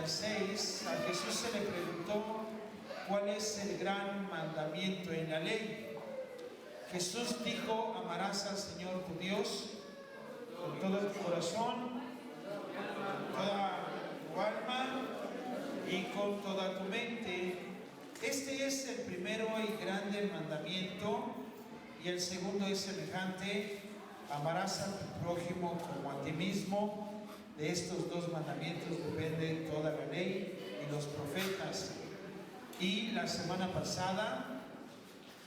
36, a Jesús se le preguntó cuál es el gran mandamiento en la ley. Jesús dijo: amarás al Señor tu Dios con todo tu corazón, con toda tu alma y con toda tu mente. Este es el primero y grande mandamiento, y el segundo es semejante: amarás a tu prójimo como a ti mismo. De estos dos mandamientos depende toda la ley y los profetas. Y la semana pasada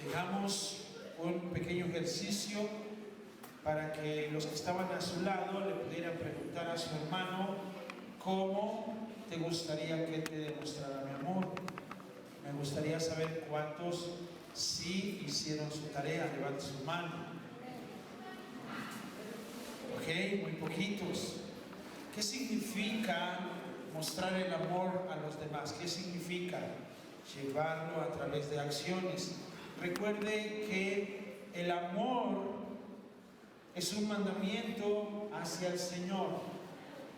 dejamos un pequeño ejercicio para que los que estaban a su lado le pudieran preguntar a su hermano: ¿cómo te gustaría que te demostrara mi amor? Me gustaría saber cuántos sí hicieron su tarea. Levanten su mano. Ok, muy poquitos. ¿Qué significa mostrar el amor a los demás? ¿Qué significa llevarlo a través de acciones? Recuerde que el amor es un mandamiento hacia el Señor.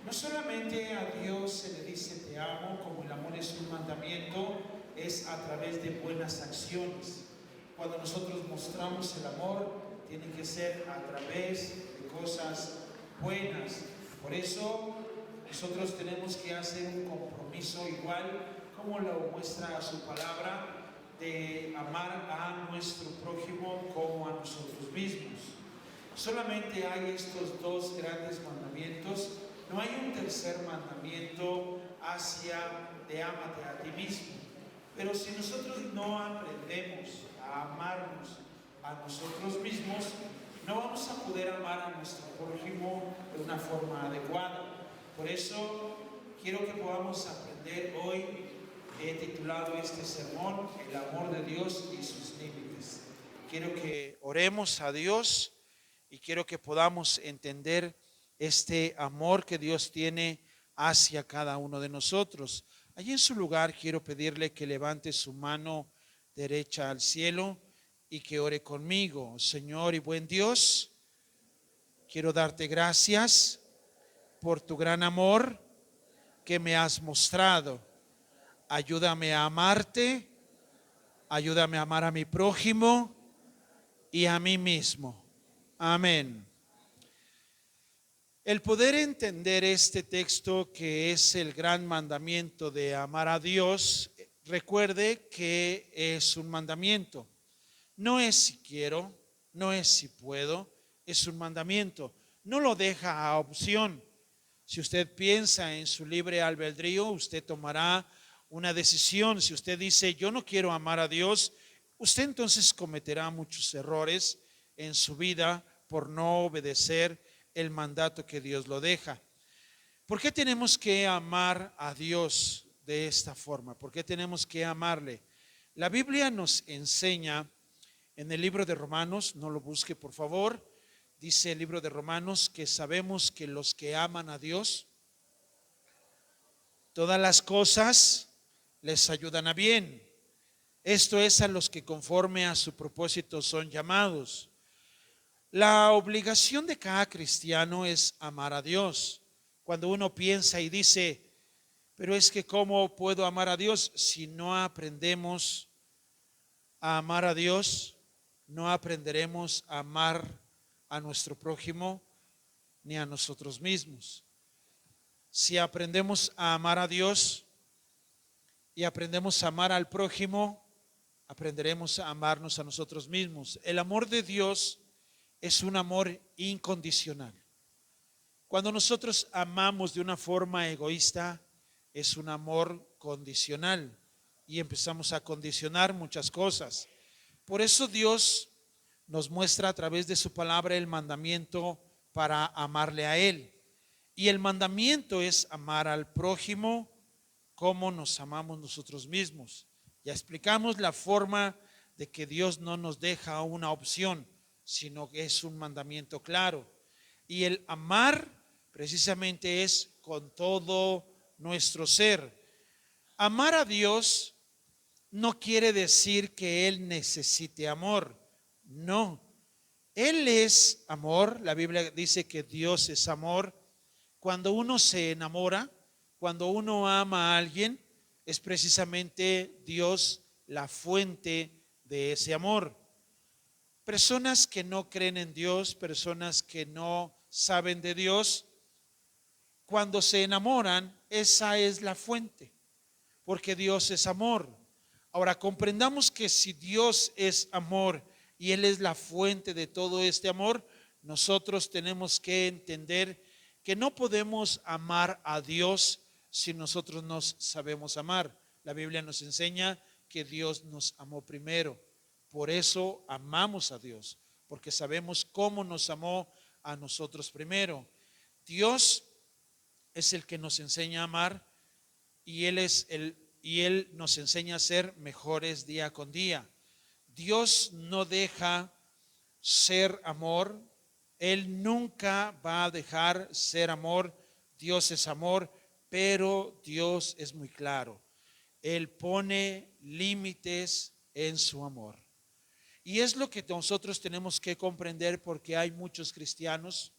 No solamente a Dios se le dice te amo, como el amor es un mandamiento, es a través de buenas acciones. Cuando nosotros mostramos el amor, tiene que ser a través de cosas buenas. Por eso nosotros tenemos que hacer un compromiso, igual como lo muestra su palabra, de amar a nuestro prójimo como a nosotros mismos. Solamente hay estos dos grandes mandamientos. No hay un tercer mandamiento de ámate a ti mismo. Pero si nosotros no aprendemos a amarnos a nosotros mismos, no vamos a poder amar a nuestro prójimo de una forma adecuada. Por eso quiero que podamos aprender hoy. He titulado este sermón: el amor de Dios y sus límites. Quiero que oremos a Dios y quiero que podamos entender este amor que Dios tiene hacia cada uno de nosotros. Allí en su lugar quiero pedirle que levante su mano derecha al cielo y que ore conmigo. Señor y buen Dios, quiero darte gracias por tu gran amor que me has mostrado. Ayúdame a amarte, ayúdame a amar a mi prójimo y a mí mismo. Amén. El poder entender este texto, que es el gran mandamiento de amar a Dios, recuerde que es un mandamiento. No es si quiero, no es si puedo, es un mandamiento. No lo deja a opción. Si usted piensa en su libre albedrío, usted tomará una decisión. Si usted dice yo no quiero amar a Dios, usted entonces cometerá muchos errores en su vida por no obedecer el mandato que Dios lo deja. ¿Por qué tenemos que amar a Dios de esta forma? ¿Por qué tenemos que amarle? La Biblia nos enseña en el libro de Romanos, no lo busque por favor, dice el libro de Romanos que sabemos que los que aman a Dios, todas las cosas les ayudan a bien. Esto es a los que conforme a su propósito son llamados. La obligación de cada cristiano es amar a Dios. Cuando uno piensa y dice, pero es que ¿cómo puedo amar a Dios? Si no aprendemos a amar a Dios, no aprenderemos a amar a nuestro prójimo ni a nosotros mismos. Si aprendemos a amar a Dios y aprendemos a amar al prójimo, aprenderemos a amarnos a nosotros mismos. El amor de Dios es un amor incondicional. Cuando nosotros amamos de una forma egoísta, es un amor condicional y empezamos a condicionar muchas cosas. Por eso Dios nos muestra a través de su palabra el mandamiento para amarle a Él. Y el mandamiento es amar al prójimo como nos amamos nosotros mismos. Ya explicamos la forma de que Dios no nos deja una opción, sino que es un mandamiento claro. Y el amar precisamente es con todo nuestro ser. Amar a Dios no quiere decir que Él necesite amor. No. Él es amor. La Biblia dice que Dios es amor. Cuando uno se enamora, cuando uno ama a alguien, es precisamente Dios la fuente de ese amor. Personas que no creen en Dios, personas que no saben de Dios, cuando se enamoran, esa es la fuente, porque Dios es amor. Ahora comprendamos que si Dios es amor y Él es la fuente de todo este amor, nosotros tenemos que entender que no podemos amar a Dios si nosotros no sabemos amar. La Biblia nos enseña que Dios nos amó primero. Por eso amamos a Dios, porque sabemos cómo nos amó a nosotros primero. Dios es el que nos enseña a amar y Él nos enseña a ser mejores día con día. Dios no deja ser amor, Él nunca va a dejar ser amor. Dios es amor, pero Dios es muy claro. Él pone límites en su amor. Y es lo que nosotros tenemos que comprender, porque hay muchos cristianos,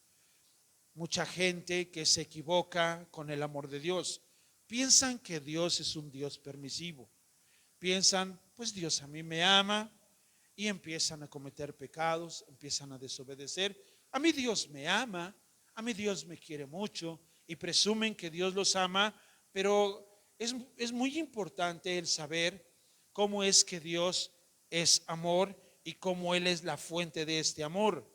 mucha gente que se equivoca con el amor de Dios. Piensan que Dios es un Dios permisivo. Piensan, pues Dios a mí me ama, y empiezan a cometer pecados, empiezan a desobedecer. A mí Dios me ama, a mí Dios me quiere mucho, y presumen que Dios los ama, pero es muy importante el saber cómo es que Dios es amor y cómo Él es la fuente de este amor.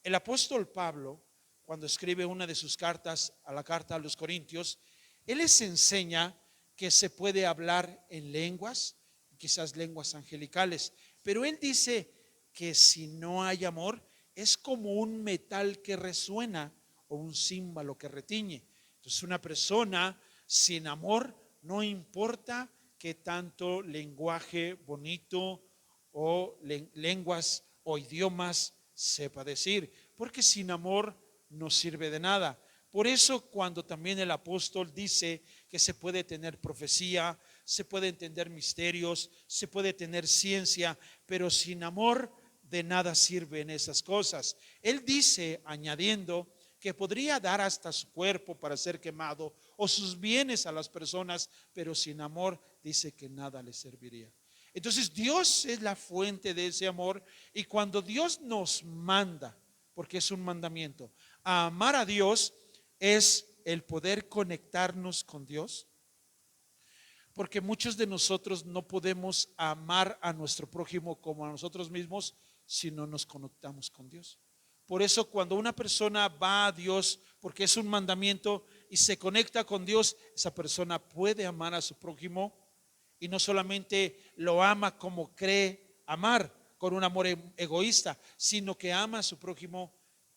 El apóstol Pablo, cuando escribe una de sus cartas, a la carta a los Corintios, él les enseña que se puede hablar en lenguas, quizás lenguas angelicales, pero él dice que si no hay amor, es como un metal que resuena o un címbalo que retiñe. Entonces, una persona sin amor, no importa que tanto lenguaje bonito o lenguas o idiomas sepa decir, porque sin amor no sirve de nada. Por eso cuando también el apóstol dice que se puede tener profecía, se puede entender misterios, se puede tener ciencia, pero sin amor de nada sirven esas cosas. Él dice, añadiendo, que podría dar hasta su cuerpo para ser quemado o sus bienes a las personas, pero sin amor dice que nada le serviría. Entonces Dios es la fuente de ese amor, y cuando Dios nos manda, porque es un mandamiento, a amar a Dios, es el poder conectarnos con Dios, porque muchos de nosotros no podemos amar a nuestro prójimo como a nosotros mismos si no nos conectamos con Dios. Por eso cuando una persona va a Dios, porque es un mandamiento, y se conecta con Dios, esa persona puede amar a su prójimo, y no solamente lo ama como cree amar, con un amor egoísta, sino que ama a su prójimo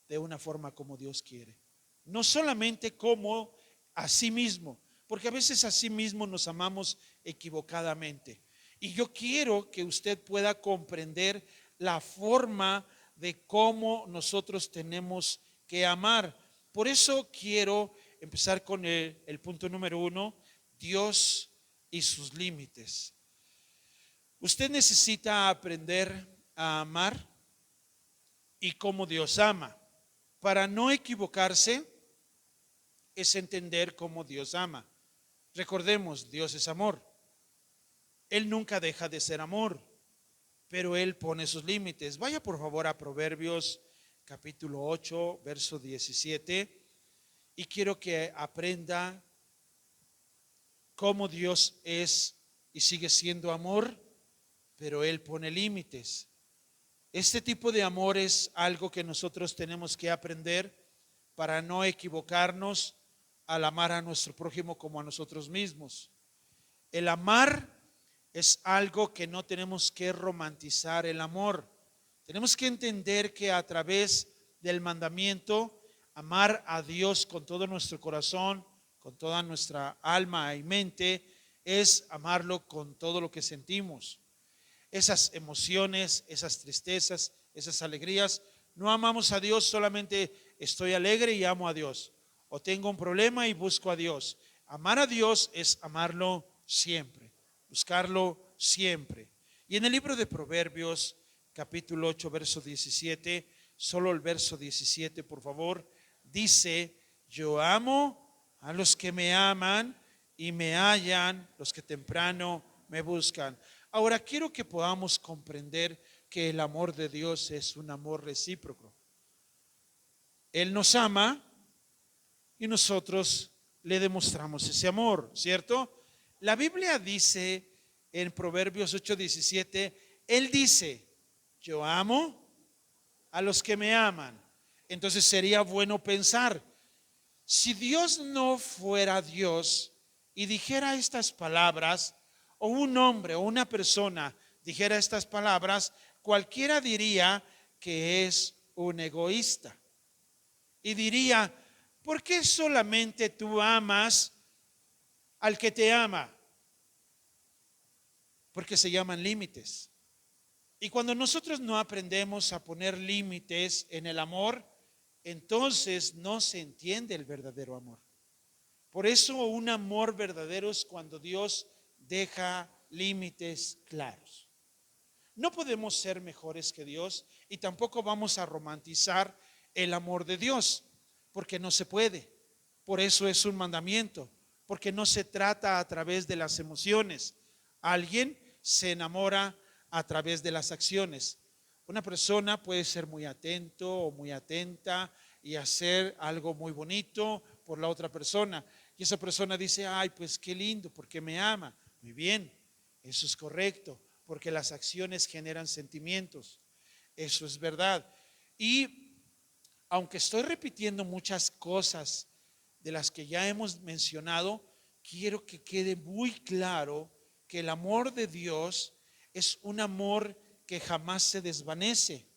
de una forma como Dios quiere. No solamente como a sí mismo, porque a veces a sí mismo nos amamos equivocadamente. Y yo quiero que usted pueda comprender la forma de cómo nosotros tenemos que amar. Por eso quiero empezar con el punto número 1, Dios y sus límites. Usted necesita aprender a amar y cómo Dios ama. Para no equivocarse es entender cómo Dios ama. Recordemos, Dios es amor. Él nunca deja de ser amor, pero Él pone sus límites. Vaya por favor a Proverbios capítulo 8, verso 17, y quiero que aprenda cómo Dios es y sigue siendo amor, pero Él pone límites. Este tipo de amor es algo que nosotros tenemos que aprender para no equivocarnos al amar a nuestro prójimo como a nosotros mismos. El amar es algo que no tenemos que romantizar el amor. Tenemos que entender que a través del mandamiento, amar a Dios con todo nuestro corazón, con toda nuestra alma y mente, es amarlo con todo lo que sentimos. Esas emociones, esas tristezas, esas alegrías. No amamos a Dios solamente estoy alegre y amo a Dios, o tengo un problema y busco a Dios. Amar a Dios es amarlo siempre, buscarlo siempre. Y en el libro de Proverbios, capítulo 8, verso 17, solo el verso 17, por favor, dice, yo amo a los que me aman y me hallan los que temprano me buscan. Ahora quiero que podamos comprender que el amor de Dios es un amor recíproco. Él nos ama y nosotros le demostramos ese amor, ¿cierto? La Biblia dice en Proverbios 8:17, Él dice, yo amo a los que me aman. Entonces sería bueno pensar, si Dios no fuera Dios y dijera estas palabras, o un hombre o una persona dijera estas palabras, cualquiera diría que es un egoísta. Y diría, ¿por qué solamente tú amas al que te ama? Porque se llaman límites. Y cuando nosotros no aprendemos a poner límites en el amor, entonces no se entiende el verdadero amor. Por eso un amor verdadero es cuando Dios deja límites claros. No podemos ser mejores que Dios y tampoco vamos a romantizar el amor de Dios, porque no se puede. Por eso es un mandamiento, porque no se trata a través de las emociones. Alguien se enamora a través de las acciones. Una persona puede ser muy atento o muy atenta y hacer algo muy bonito por la otra persona. Y esa persona dice, ay, pues qué lindo, porque me ama. Muy bien, eso es correcto, porque las acciones generan sentimientos. Eso es verdad. Y aunque estoy repitiendo muchas cosas de las que ya hemos mencionado, quiero que quede muy claro que el amor de Dios es un amor que jamás se desvanece.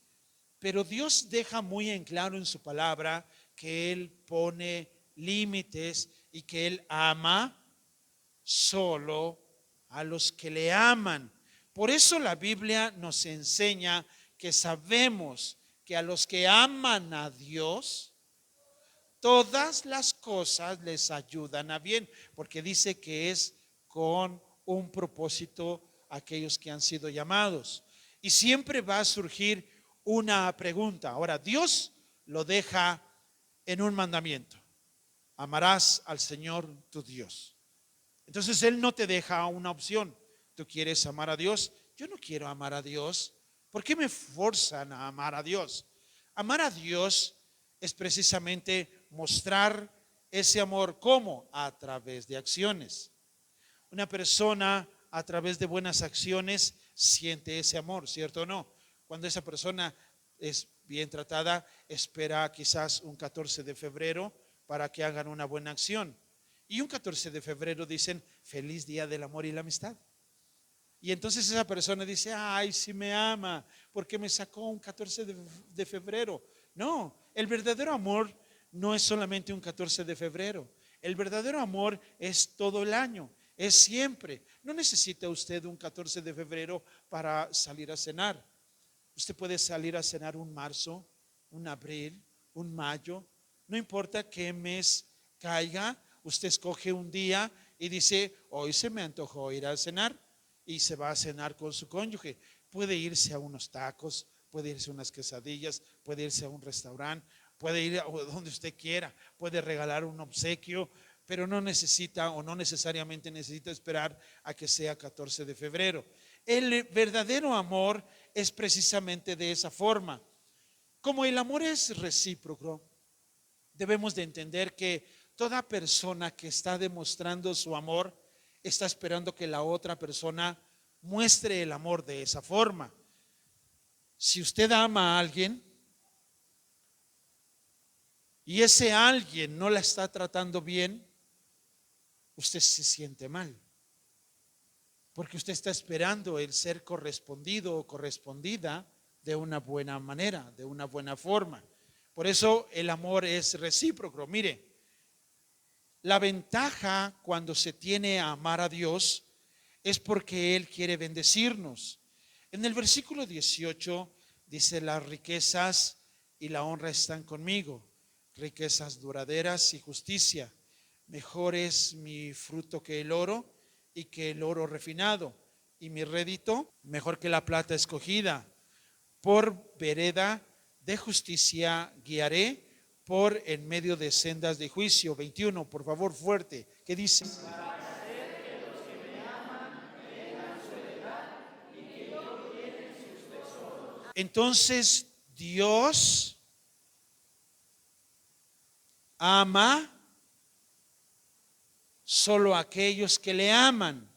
Pero Dios deja muy en claro en su palabra que Él pone límites y que Él ama solo a los que le aman. Por eso la Biblia nos enseña que sabemos que a los que aman a Dios, todas las cosas les ayudan a bien, porque dice que es con un propósito aquellos que han sido llamados. Y siempre va a surgir una pregunta. Ahora, Dios lo deja en un mandamiento. Amarás al Señor tu Dios. Entonces Él no te deja una opción. ¿Tú quieres amar a Dios? Yo no quiero amar a Dios. ¿Por qué me forzan a amar a Dios? Amar a Dios es precisamente mostrar ese amor. ¿Cómo? A través de acciones. Una persona a través de buenas acciones siente ese amor, ¿cierto o no? Cuando esa persona es bien tratada, espera quizás un 14 de febrero para que hagan una buena acción. Y un 14 de febrero dicen, feliz día del amor y la amistad. Y entonces esa persona dice, ay, si me ama, ¿por qué me sacó un 14 de febrero? No, el verdadero amor no es solamente un 14 de febrero. El verdadero amor es todo el año, es siempre. No necesita usted un 14 de febrero para salir a cenar. Usted puede salir a cenar un marzo, un abril, un mayo, no importa qué mes caiga, usted escoge un día y dice, hoy se me antojó ir a cenar y se va a cenar con su cónyuge. Puede irse a unos tacos, puede irse a unas quesadillas, puede irse a un restaurante, puede ir a donde usted quiera, puede regalar un obsequio, pero no necesita o no necesariamente necesita esperar a que sea 14 de febrero. El verdadero amor es precisamente de esa forma. Como el amor es recíproco, debemos de entender que toda persona que está demostrando su amor está esperando que la otra persona muestre el amor de esa forma. Si usted ama a alguien y ese alguien no la está tratando bien, usted se siente mal, porque usted está esperando el ser correspondido o correspondida de una buena manera, de una buena forma. Por eso el amor es recíproco. Mire, la ventaja cuando se tiene a amar a Dios es porque Él quiere bendecirnos. En el versículo 18 dice, las riquezas y la honra están conmigo, riquezas duraderas y justicia. Mejor es mi fruto que el oro y que el oro refinado, y mi rédito mejor que la plata escogida. Por vereda de justicia guiaré, por en medio de sendas de juicio. 21, por favor, fuerte. ¿Qué dice? Entonces, Dios ama solo a aquellos que le aman.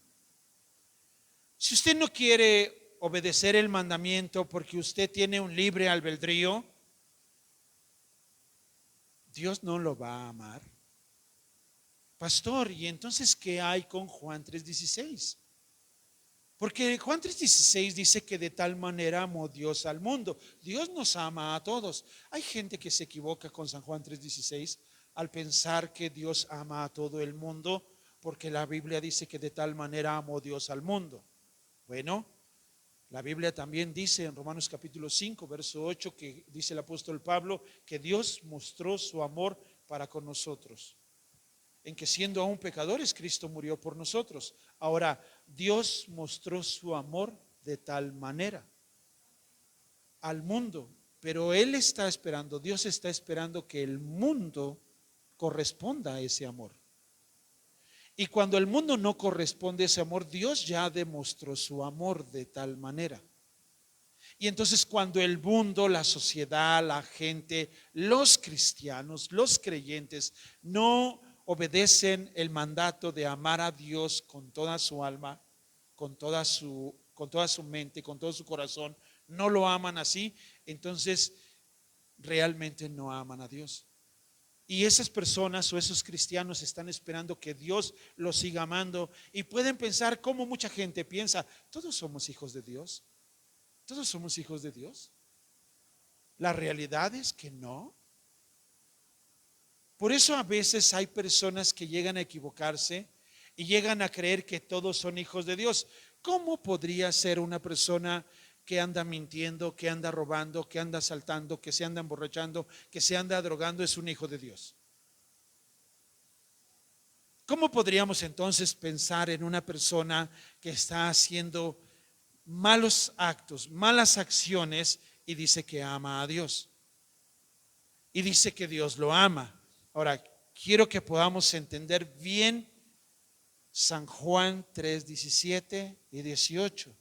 Si usted no quiere obedecer el mandamiento porque usted tiene un libre albedrío, Dios no lo va a amar. Pastor, ¿y entonces qué hay con Juan 3:16? Porque Juan 3:16 dice que de tal manera amó Dios al mundo. Dios nos ama a todos. Hay gente que se equivoca con San Juan 3:16 al pensar que Dios ama a todo el mundo, porque la Biblia dice que de tal manera amó Dios al mundo. Bueno, la Biblia también dice en Romanos capítulo 5, verso 8, que dice el apóstol Pablo, que Dios mostró su amor para con nosotros, en que siendo aún pecadores, Cristo murió por nosotros. Ahora, Dios mostró su amor de tal manera al mundo, pero Él está esperando, Dios está esperando que el mundo corresponda a ese amor. Y cuando el mundo no corresponde a ese amor, Dios ya demostró su amor de tal manera. Y entonces cuando el mundo, la sociedad, la gente, los cristianos, los creyentes no obedecen el mandato de amar a Dios con toda su alma, con toda su mente, con todo su corazón, no lo aman así, entonces realmente no aman a Dios. Y esas personas o esos cristianos están esperando que Dios los siga amando y pueden pensar como mucha gente piensa, todos somos hijos de Dios, todos somos hijos de Dios. La realidad es que no. Por eso a veces hay personas que llegan a equivocarse y llegan a creer que todos son hijos de Dios. ¿Cómo podría ser una persona que anda mintiendo, que anda robando, que anda asaltando, que se anda emborrachando, que se anda drogando, es un hijo de Dios? ¿Cómo podríamos entonces pensar en una persona que está haciendo malos actos, malas acciones y dice que ama a Dios? Y dice que Dios lo ama. Ahora, quiero que podamos entender bien San Juan 3:17 y 18.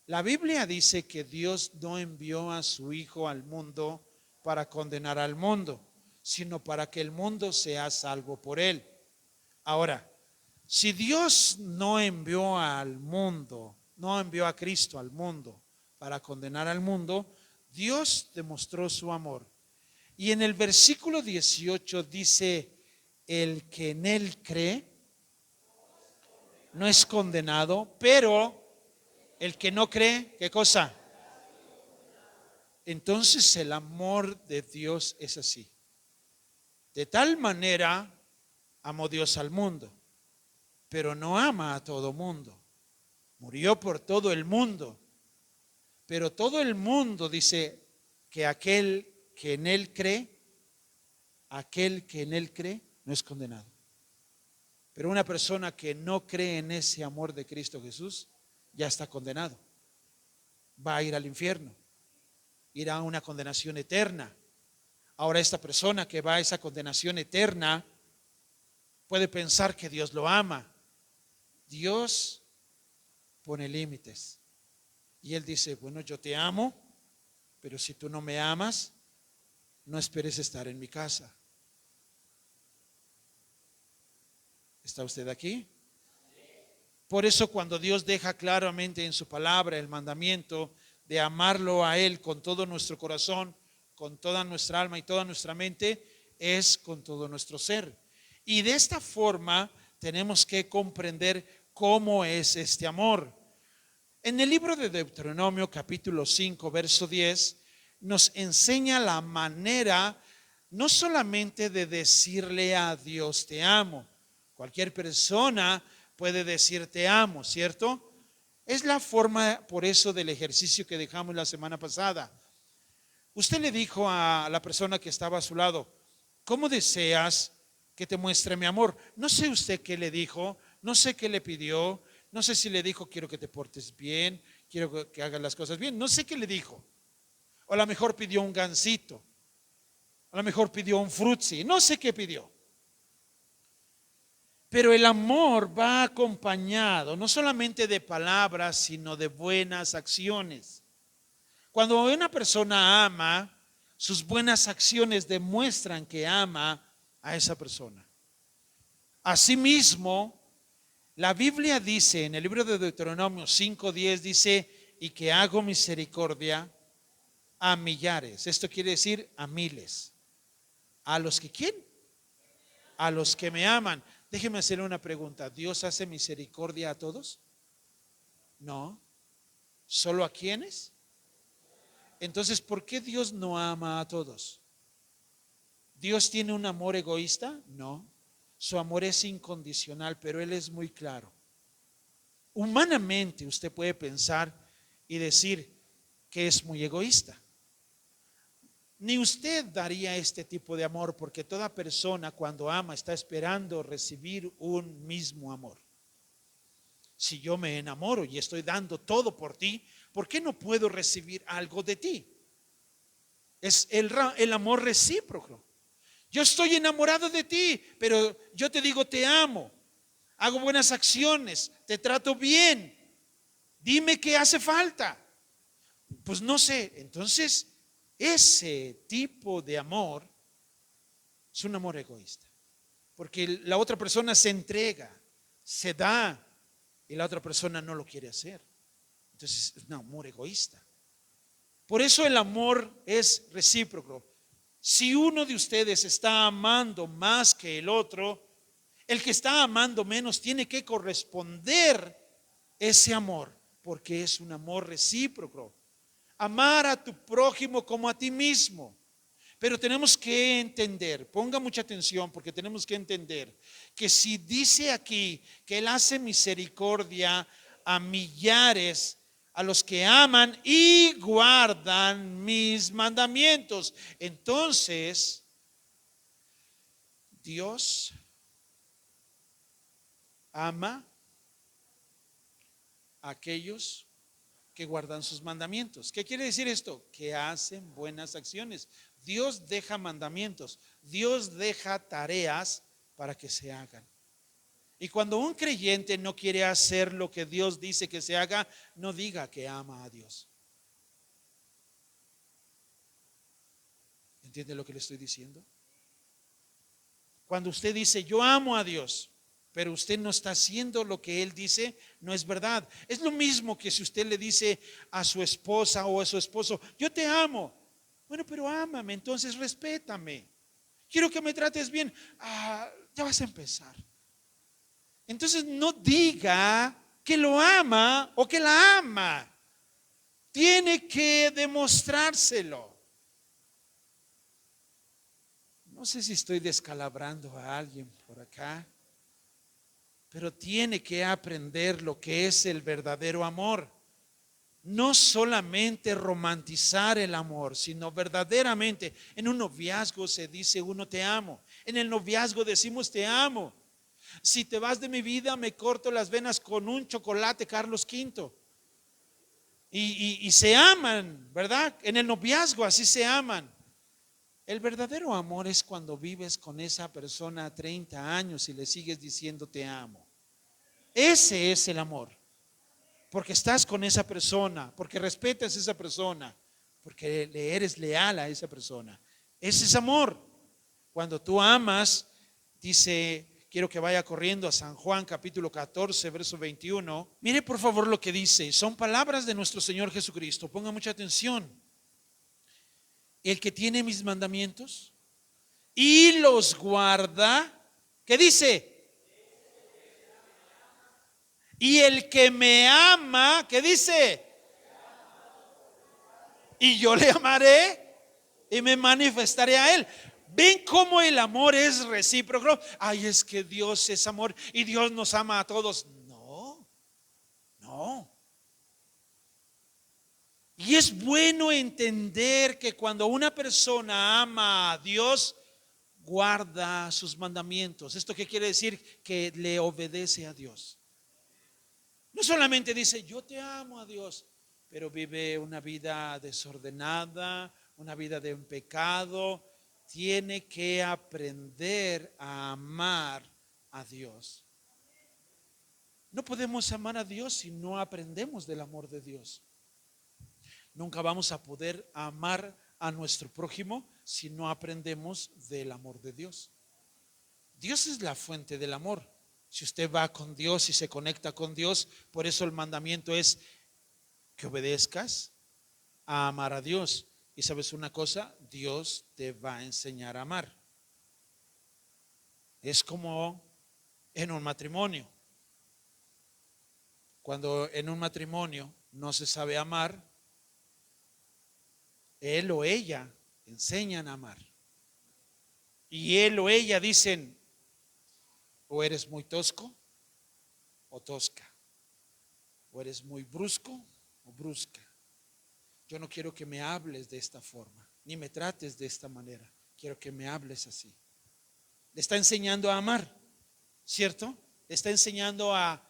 La Biblia dice que Dios no envió a su Hijo al mundo para condenar al mundo, sino para que el mundo sea salvo por él. Ahora, si Dios no envió al mundo, no envió a Cristo al mundo para condenar al mundo, Dios demostró su amor. Y en el versículo 18 dice, el que en él cree no es condenado, pero el que no cree, ¿qué cosa? Entonces el amor de Dios es así. De tal manera amó Dios al mundo, pero no ama a todo mundo. Murió por todo el mundo, pero todo el mundo dice que aquel que en él cree, no es condenado. Pero una persona que no cree en ese amor de Cristo Jesús, ya está condenado. Va a ir al infierno, irá a una condenación eterna. Ahora esta persona que va a esa condenación eterna puede pensar que Dios lo ama. Dios pone límites. Y Él dice, bueno, yo te amo, pero si tú no me amas, no esperes estar en mi casa. ¿Está usted aquí? Por eso cuando Dios deja claramente en su palabra el mandamiento de amarlo a Él con todo nuestro corazón, con toda nuestra alma y toda nuestra mente, es con todo nuestro ser. Y de esta forma tenemos que comprender cómo es este amor. En el libro de Deuteronomio capítulo 5 verso 10 nos enseña la manera no solamente de decirle a Dios te amo. Cualquier persona puede decir te amo, ¿cierto? Es la forma, por eso, del ejercicio que dejamos la semana pasada. Usted le dijo a la persona que estaba a su lado, ¿cómo deseas que te muestre mi amor? No sé usted qué le dijo, no sé qué le pidió, no sé si le dijo quiero que te portes bien, quiero que hagas las cosas bien, no sé qué le dijo. O a lo mejor pidió un gansito, a lo mejor pidió un frutzi, no sé qué pidió. Pero el amor va acompañado no solamente de palabras, sino de buenas acciones. Cuando una persona ama, sus buenas acciones demuestran que ama a esa persona. Asimismo, la Biblia dice en el libro de Deuteronomio 5:10, dice, y que hago misericordia a millares. Esto quiere decir a miles. ¿A los que quién? A los que me aman. Déjeme hacerle una pregunta. ¿Dios hace misericordia a todos? No. ¿Solo a quiénes? Entonces, ¿por qué Dios no ama a todos? ¿Dios tiene un amor egoísta? No. Su amor es incondicional, pero Él es muy claro. Humanamente usted puede pensar y decir que es muy egoísta. Ni usted daría este tipo de amor, porque toda persona cuando ama está esperando recibir un mismo amor. Si yo me enamoro y estoy dando todo por ti, ¿por qué no puedo recibir algo de ti? Es el amor recíproco. Yo estoy enamorado de ti, pero yo te digo te amo, hago buenas acciones, te trato bien, dime qué hace falta. Pues no sé, entonces ese tipo de amor es un amor egoísta, porque la otra persona se entrega, se da, y la otra persona no lo quiere hacer. Entonces es un amor egoísta. Por eso el amor es recíproco. Si uno de ustedes está amando más que el otro, el que está amando menos tiene que corresponder ese amor, porque es un amor recíproco. Amar a tu prójimo como a ti mismo. Pero tenemos que entender, ponga mucha atención, porque tenemos que entender que si dice aquí que Él hace misericordia a millares, a los que aman y guardan mis mandamientos, entonces Dios ama a aquellos que guardan sus mandamientos. ¿Qué quiere decir esto? Que hacen buenas acciones. Dios deja mandamientos, Dios deja tareas para que se hagan. Y cuando un creyente no quiere hacer lo que Dios dice que se haga, no diga que ama a Dios. ¿Entiende lo que le estoy diciendo? Cuando usted dice yo amo a Dios, pero usted no está haciendo lo que Él dice, no es verdad. Es lo mismo que si usted le dice a su esposa o a su esposo, yo te amo. Bueno, pero ámame, entonces respétame. Quiero que me trates bien. Ya vas a empezar. Entonces no diga que lo ama o que la ama. Tiene que demostrárselo. No sé si estoy descalabrando a alguien por acá, pero tiene que aprender lo que es el verdadero amor. No solamente romantizar el amor, sino verdaderamente. En un noviazgo se dice uno te amo. En el noviazgo decimos te amo. Si te vas de mi vida, me corto las venas con un chocolate Carlos V. Y se aman, ¿verdad? En el noviazgo así se aman. El verdadero amor es cuando vives con esa persona 30 años y le sigues diciendo te amo. Ese es el amor. Porque estás con esa persona, porque respetas a esa persona, porque le eres leal a esa persona. Ese es amor. Cuando tú amas, dice, quiero que vaya corriendo a San Juan capítulo 14, verso 21. Mire por favor lo que dice. Son palabras de nuestro Señor Jesucristo. Ponga mucha atención. El que tiene mis mandamientos y los guarda, ¿qué dice? Y el que me ama, ¿qué dice? Y yo le amaré y me manifestaré a él. ¿Ven cómo el amor es recíproco? Ay, es que Dios es amor y Dios nos ama a todos. No, no. Y es bueno entender que cuando una persona ama a Dios, guarda sus mandamientos. ¿Esto qué quiere decir? Que le obedece a Dios. No solamente dice, yo te amo a Dios, pero vive una vida desordenada, una vida de un pecado. Tiene que aprender a amar a Dios. No podemos amar a Dios si no aprendemos del amor de Dios. Nunca vamos a poder amar a nuestro prójimo si no aprendemos del amor de Dios. Dios es la fuente del amor. Si usted va con Dios y se conecta con Dios, por eso el mandamiento es que obedezcas a amar a Dios. Y sabes una cosa, Dios te va a enseñar a amar. Es como en un matrimonio. Cuando en un matrimonio no se sabe amar, él o ella enseñan a amar. Y él o ella dicen, o eres muy tosco o tosca, o eres muy brusco o brusca. Yo no quiero que me hables de esta forma, ni me trates de esta manera. Quiero que me hables así. Le está enseñando a amar, ¿cierto? Le está enseñando a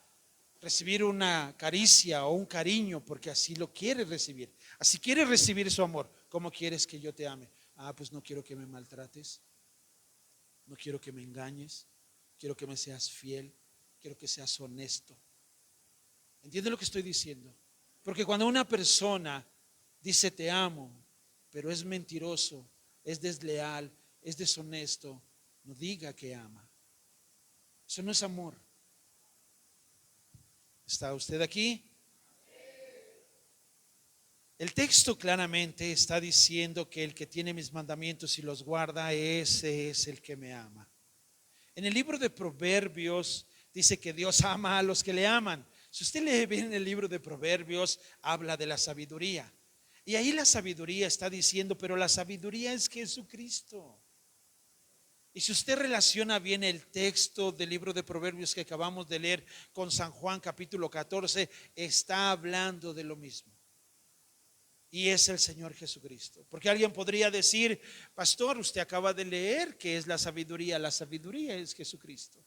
recibir una caricia o un cariño, porque así lo quiere recibir. Así quiere recibir su amor. ¿Cómo quieres que yo te ame? Pues no quiero que me maltrates, no quiero que me engañes, quiero que me seas fiel, quiero que seas honesto. ¿Entiendes lo que estoy diciendo? Porque cuando una persona dice te amo, pero es mentiroso, es desleal, es deshonesto, no diga que ama. Eso no es amor. ¿Está usted aquí? El texto claramente está diciendo que el que tiene mis mandamientos y los guarda, ese es el que me ama. En el libro de Proverbios dice que Dios ama a los que le aman. Si usted lee bien el libro de Proverbios, habla de la sabiduría. Y ahí la sabiduría está diciendo, pero la sabiduría es Jesucristo. Y si usted relaciona bien el texto del libro de Proverbios que acabamos de leer con San Juan capítulo 14, está hablando de lo mismo. Y es el Señor Jesucristo. Porque alguien podría decir, pastor, usted acaba de leer que es la sabiduría. La sabiduría es Jesucristo.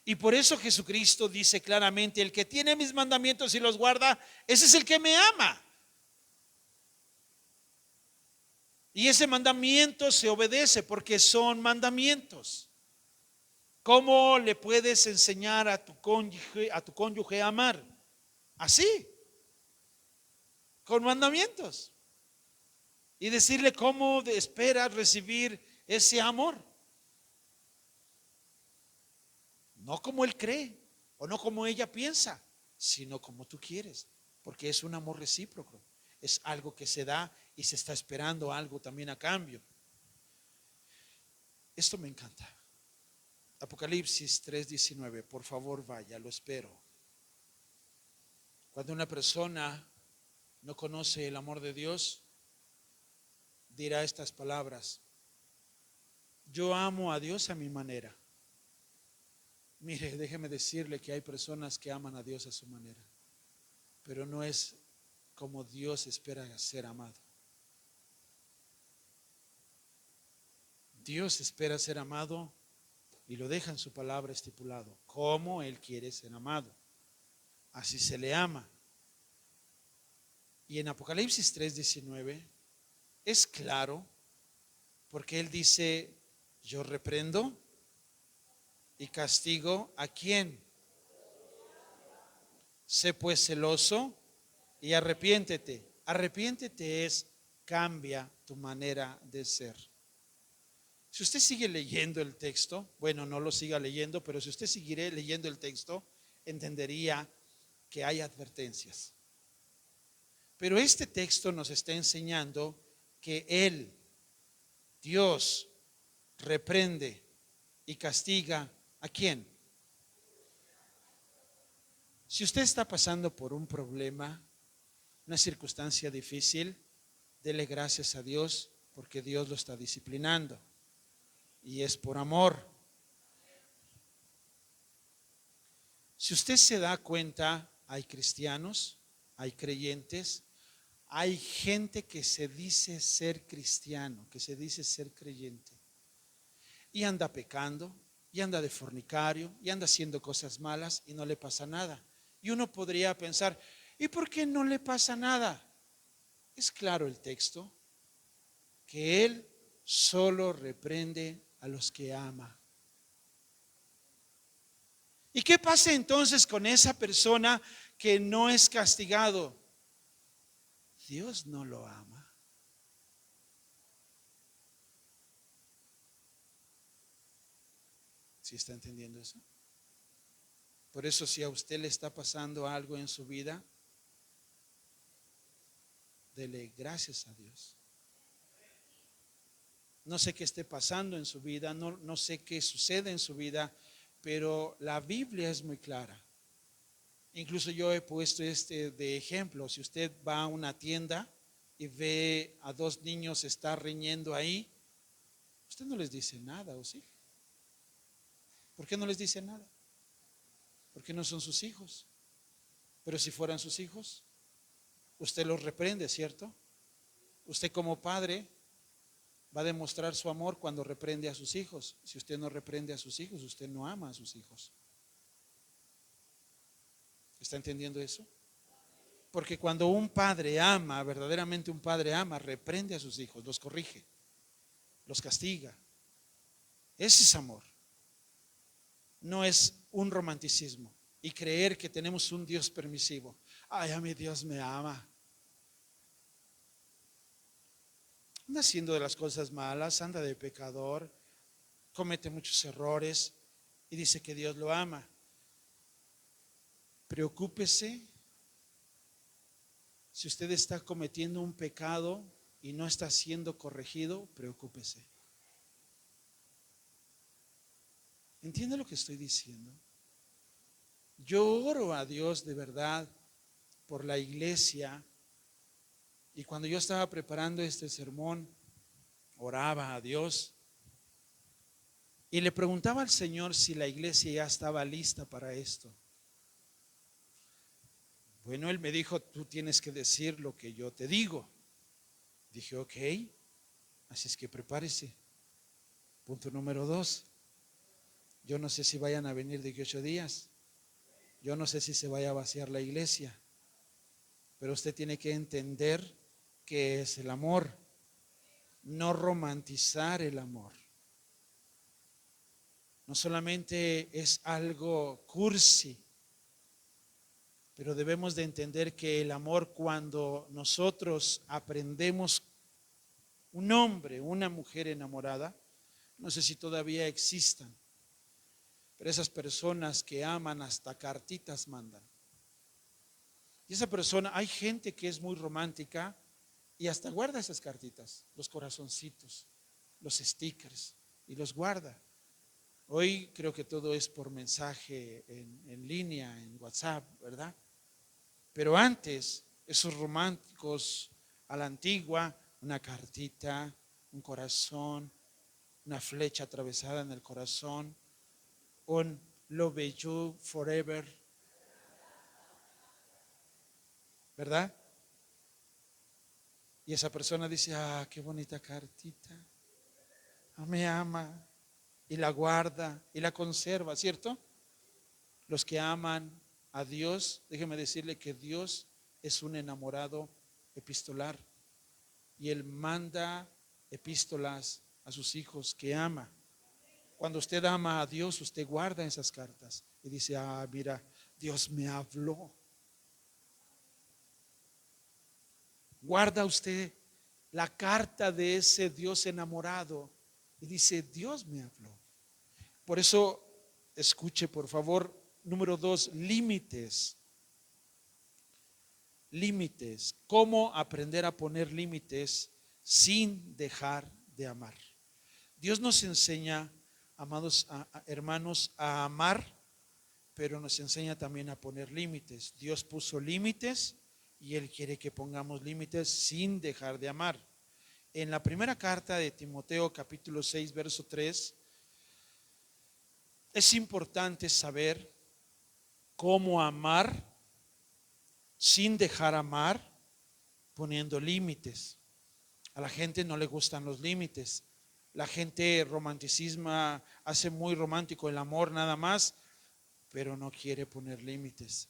Y por eso Jesucristo dice claramente, el que tiene mis mandamientos y los guarda, ese es el que me ama. Y ese mandamiento se obedece porque son mandamientos. ¿Cómo le puedes enseñar a tu cónyuge a amar? Así, con mandamientos. Y decirle cómo esperas recibir ese amor. No como él cree o no como ella piensa, sino como tú quieres. Porque es un amor recíproco. Es algo que se da y se está esperando algo también a cambio. Esto me encanta. Apocalipsis 3:19, por favor vaya, lo espero. Cuando una persona no conoce el amor de Dios, dirá estas palabras: yo amo a Dios a mi manera. Mire, déjeme decirle que hay personas que aman a Dios a su manera, pero no es como Dios espera ser amado. Dios espera ser amado y lo deja en su palabra estipulado, como Él quiere ser amado. Así se le ama. Y en Apocalipsis 3:19 es claro, porque Él dice, yo reprendo y castigo ¿a quién? Sé pues celoso y arrepiéntete. Arrepiéntete es cambia tu manera de ser. Si usted sigue leyendo el texto, bueno, no lo siga leyendo, pero si usted siguiera leyendo el texto, entendería que hay advertencias. Pero este texto nos está enseñando que Él, Dios, reprende y castiga ¿a quién? Si usted está pasando por un problema, una circunstancia difícil, dele gracias a Dios porque Dios lo está disciplinando. Y es por amor. Si usted se da cuenta, hay cristianos, hay creyentes, hay gente que se dice ser cristiano, que se dice ser creyente, y anda pecando, y anda de fornicario, y anda haciendo cosas malas y no le pasa nada. Y uno podría pensar, ¿y por qué no le pasa nada? Es claro el texto, que Él solo reprende a los que ama. ¿Y qué pasa entonces con esa persona que no es castigado? Dios no lo ama. ¿Sí está entendiendo eso? Por eso, si a usted le está pasando algo en su vida, dele gracias a Dios. No sé qué esté pasando en su vida, no sé qué sucede en su vida, pero la Biblia es muy clara. Incluso yo he puesto de ejemplo. Si usted va a una tienda y ve a dos niños estar riñendo ahí, usted no les dice nada, ¿o sí? ¿Por qué no les dice nada? Porque no son sus hijos. Pero si fueran sus hijos, usted los reprende, ¿cierto? Usted como padre va a demostrar su amor cuando reprende a sus hijos. Si usted no reprende a sus hijos, usted no ama a sus hijos. ¿Está entendiendo eso? Porque cuando un padre ama, verdaderamente un padre ama, reprende a sus hijos, los corrige, los castiga. Ese es amor. No es un romanticismo y creer que tenemos un Dios permisivo. Ay, a mi Dios me ama. Anda haciendo de las cosas malas, anda de pecador, comete muchos errores y dice que Dios lo ama. Preocúpese si usted está cometiendo un pecado y no está siendo corregido, preocúpese. ¿Entiende lo que estoy diciendo? Yo oro a Dios de verdad por la iglesia, y cuando yo estaba preparando este sermón, oraba a Dios y le preguntaba al Señor si la iglesia ya estaba lista para esto. Bueno, Él me dijo, tú tienes que decir lo que yo te digo. Dije, ok, así es que prepárese. Punto número 2. Yo no sé si vayan a venir 18 días. Yo no sé si se vaya a vaciar la iglesia. Pero usted tiene que entender qué es el amor. No romantizar el amor. No solamente es algo cursi, pero debemos de entender que el amor, cuando nosotros aprendemos, un hombre, una mujer enamorada, no sé si todavía existan, pero esas personas que aman hasta cartitas mandan. Y esa persona, hay gente que es muy romántica y hasta guarda esas cartitas, los corazoncitos, los stickers, y los guarda. Hoy creo que todo es por mensaje en línea, en WhatsApp, ¿verdad? Pero antes, esos románticos a la antigua, una cartita, un corazón, una flecha atravesada en el corazón, un love you forever, ¿verdad? Y esa persona dice, ah, qué bonita cartita, me ama, y la guarda y la conserva, ¿cierto? Los que aman a Dios, déjeme decirle que Dios es un enamorado epistolar y Él manda epístolas a sus hijos que ama. Cuando usted ama a Dios, usted guarda esas cartas y dice, ah, mira, Dios me habló. Guarda usted la carta de ese Dios enamorado y dice, Dios me habló. Por eso, escuche por favor, número 2, límites. Límites. ¿Cómo aprender a poner límites sin dejar de amar? Dios nos enseña, amados hermanos, a amar, pero nos enseña también a poner límites. Dios puso límites y Él quiere que pongamos límites sin dejar de amar. En la primera carta de Timoteo, capítulo 6, verso 3, es importante saber cómo amar sin dejar amar, poniendo límites. A la gente no le gustan los límites. La gente romanticisma, hace muy romántico el amor nada más, pero no quiere poner límites.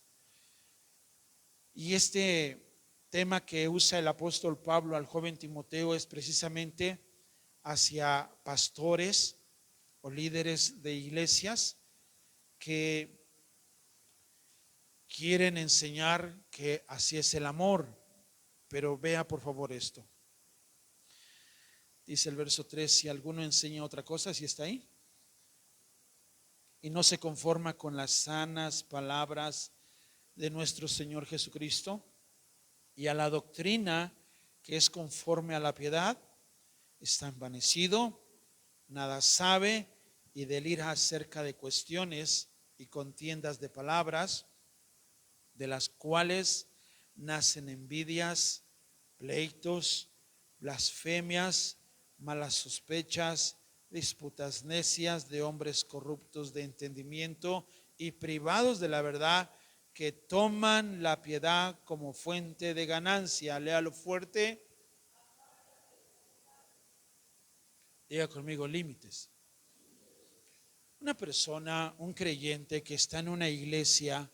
Y este tema que usa el apóstol Pablo al joven Timoteo es precisamente hacia pastores o líderes de iglesias que quieren enseñar que así es el amor. Pero vea por favor esto. Dice el verso 3, si alguno enseña otra cosa, si está ahí, y no se conforma con las sanas palabras de nuestro Señor Jesucristo y a la doctrina que es conforme a la piedad, está envanecido, nada sabe y delira acerca de cuestiones y contiendas de palabras, de las cuales nacen envidias, pleitos, blasfemias, malas sospechas, disputas necias de hombres corruptos de entendimiento y privados de la verdad, que toman la piedad como fuente de ganancia. Léalo fuerte. Diga conmigo, límites. Una persona, un creyente que está en una iglesia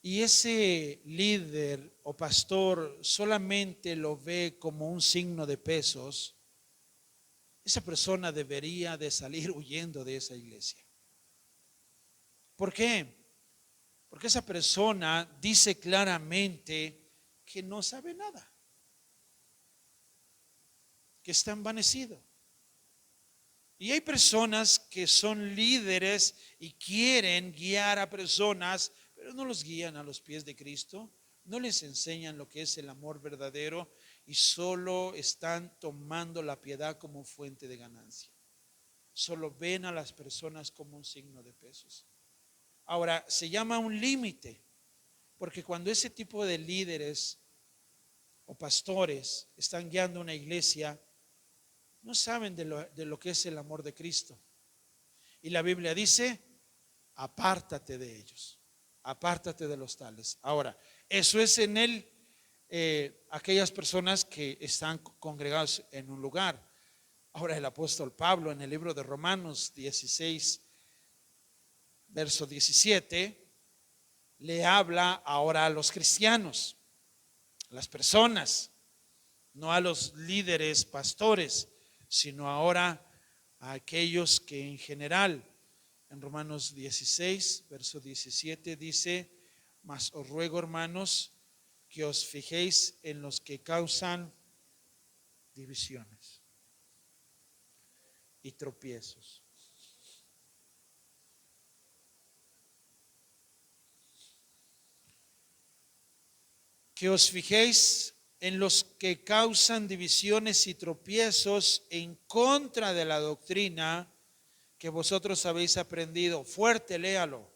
y ese líder o pastor solamente lo ve como un signo de pesos, esa persona debería de salir huyendo de esa iglesia. ¿Por qué? Porque esa persona dice claramente que no sabe nada, que está envanecido. Y hay personas que son líderes y quieren guiar a personas, pero no los guían a los pies de Cristo, no les enseñan lo que es el amor verdadero y solo están tomando la piedad como fuente de ganancia. Solo ven a las personas como un signo de pesos. Ahora, se llama un límite, porque cuando ese tipo de líderes o pastores están guiando una iglesia, no saben de lo que es el amor de Cristo. Y la Biblia dice, apártate de ellos, apártate de los tales. Ahora, eso es en aquellas personas que están congregados en un lugar. Ahora el apóstol Pablo en el libro de Romanos 16, verso 17, le habla ahora a los cristianos, a las personas, no a los líderes, pastores, sino ahora a aquellos que en general, en Romanos 16, verso 17 dice, mas os ruego, hermanos, que os fijéis en los que causan divisiones y tropiezos. Que os fijéis en los que causan divisiones y tropiezos en contra de la doctrina que vosotros habéis aprendido. Fuerte, léalo.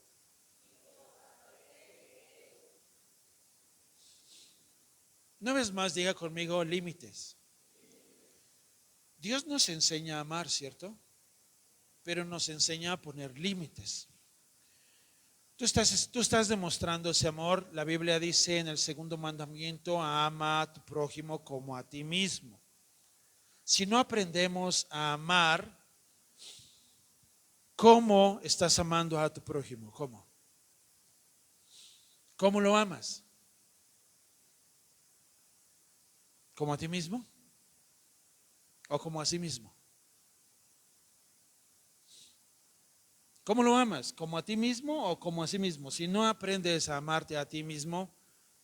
Una vez más, diga conmigo, límites. Dios nos enseña a amar, ¿cierto? Pero nos enseña a poner límites. Tú estás demostrando ese amor. La Biblia dice en el segundo mandamiento, ama a tu prójimo como a ti mismo. Si no aprendemos a amar, ¿cómo estás amando a tu prójimo? ¿Cómo? ¿Cómo lo amas? ¿Como a ti mismo? ¿O como a sí mismo? ¿Cómo lo amas? ¿Como a ti mismo o como a sí mismo? Si no aprendes a amarte a ti mismo,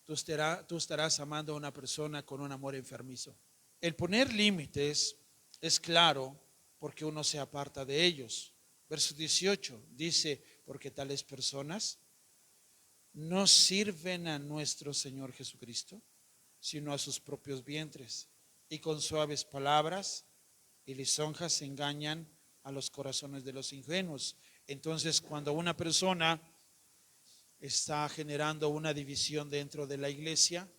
tú estarás amando a una persona con un amor enfermizo. El poner límites es claro porque uno se aparta de ellos. Verso 18 dice, porque tales personas no sirven a nuestro Señor Jesucristo, sino a sus propios vientres, y con suaves palabras y lisonjas engañan a los corazones de los ingenuos. Entonces, cuando una persona está generando una división dentro de la iglesia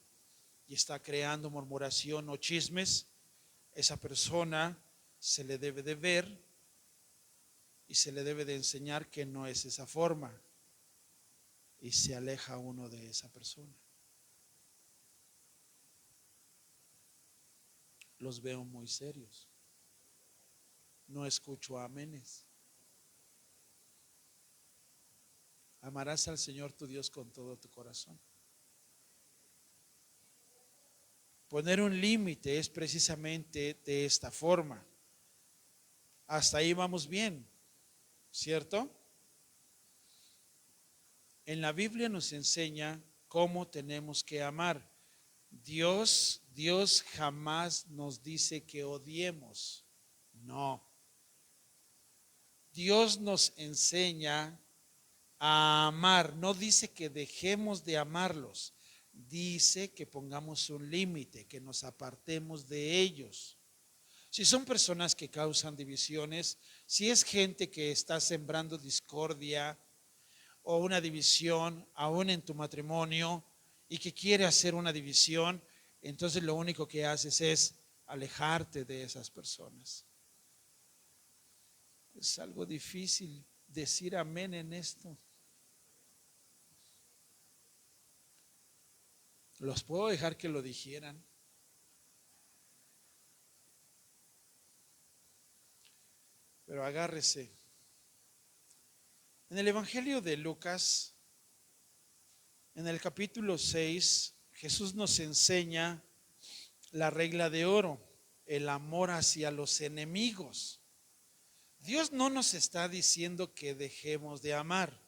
y está creando murmuración o chismes, esa persona se le debe de ver y se le debe de enseñar que no es esa forma, y se aleja uno de esa persona. Los veo muy serios. No escucho amenes. Amarás al Señor tu Dios con todo tu corazón. Poner un límite es precisamente de esta forma. Hasta ahí vamos bien, ¿cierto? En la Biblia nos enseña cómo tenemos que amar. Dios jamás nos dice que odiemos. No. Dios nos enseña a amar. No dice que dejemos de amarlos. Dice que pongamos un límite, que nos apartemos de ellos. Si son personas que causan divisiones, si es gente que está sembrando discordia o una división, aún en tu matrimonio, y que quiere hacer una división, entonces lo único que haces es alejarte de esas personas. Es algo difícil decir amén en esto. Los puedo dejar que lo dijeran. Pero agárrese. En el Evangelio de Lucas, en el capítulo 6, Jesús nos enseña la regla de oro, el amor hacia los enemigos. Dios no nos está diciendo que dejemos de amar.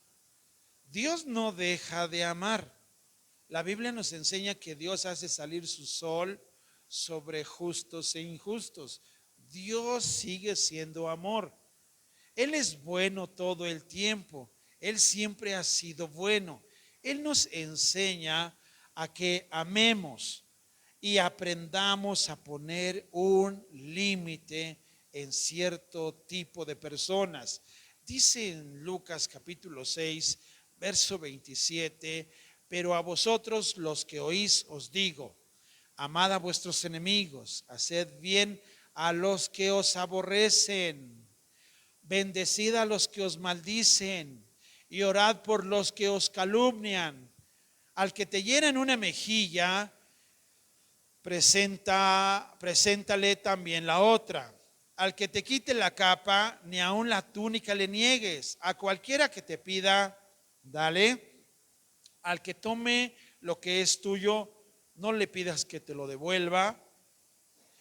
Dios no deja de amar. La Biblia nos enseña que Dios hace salir su sol sobre justos e injustos. Dios sigue siendo amor. Él es bueno todo el tiempo. Él siempre ha sido bueno. Él nos enseña a que amemos y aprendamos a poner un límite en cierto tipo de personas. Dice en Lucas capítulo 6, verso 27, pero a vosotros los que oís os digo, amad a vuestros enemigos, haced bien a los que os aborrecen, bendecid a los que os maldicen y orad por los que os calumnian. Al que te hiera en una mejilla, preséntale también la otra. Al que te quite la capa, ni aun la túnica le niegues. A cualquiera que te pida, dale. Al que tome lo que es tuyo, no le pidas que te lo devuelva.